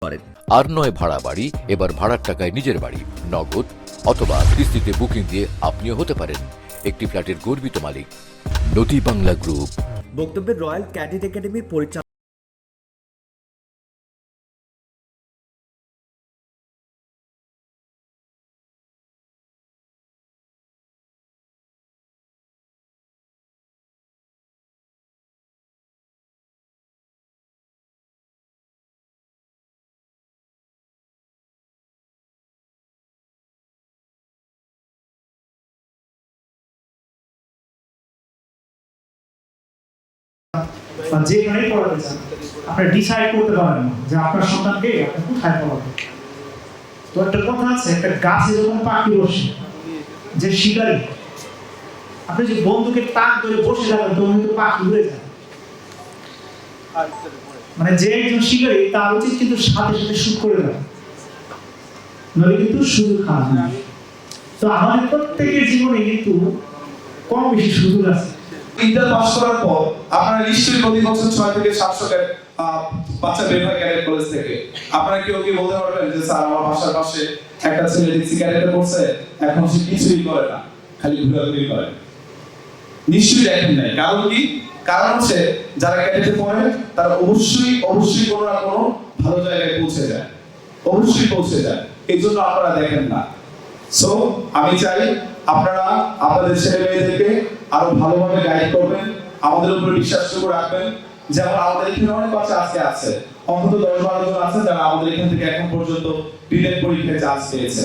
করেন। আর নয় ভাড়া বাড়ি, এবার ভাড়ার টাকায় নিজের বাড়ি, নগদ অথবা কিস্তিতে বুকিং দিয়ে আপনিও হতে পারেন একটি ফ্ল্যাটের গর্বিত মালিক। নদী বাংলা গ্রুপ। বক্তব্যে রয়্যাল ক্যাডেট একাডেমির পরিচালক যেখানেই পড়াতে চান আপনি ডিসাইড করতে পারেন যে আপনার সন্তানকে আপনি কোথায় পড়াবেন। তো একটা কথা আছে, একটা গাছে যখন পাখি বসে, যে শিকারী আপনি যে বন্ধুকে টাক ধরে বসে যাবেন তখন কিন্তু পাখি উড়ে যায়। মানে যে একজন শিকারী তার উচিত কিন্তু সাথে সাথে শুট করে দেয়, নইলে কিন্তু সুযোগ খাওয়া যায়। তো আমাদের প্রত্যেকের জীবনে কিন্তু কম বেশি সুযোগ আছে। ইন্টার পাস করার পর আপনারা নিশ্চয়ই প্রতি বছর 6 থেকে 700 বাচ্চা বের হয় ক্যাডেট কলেজ থেকে। আপনারা কেউ কি বলতে পারবেন যে স্যার আমার বাসার পাশে একটা ছেলে দেখছি ক্যাডেটে পড়ছে, এখন সে কিছুই করে না, খালি ঘোরাঘুরি করে? নিশ্চয়ই দেখেন নাই। কারণ কি? কারণ হচ্ছে যারা ক্যাডেটে পড়ে তারা অবশ্যই কোনো না কোনো ভালো জায়গায় পৌঁছে যায়, অবশ্যই পৌঁছে যায়। এই জন্য আপনারা দেখেন না। সো আমি চাই আপনারা আপনাদের ছেলে মেয়েদেরকে আরো ভালোভাবে গাইড করবেন, আমাদের উপরে বিশ্বাসটুকু রাখবেন। যেমন আমাদের এখানে অনেক বাচ্চা আজকে আছে, অন্তত 10-12 জন আছে যারা আমাদের এখান থেকে এখন পর্যন্ত ডিলেট পরীক্ষায় চান্স পেয়েছে।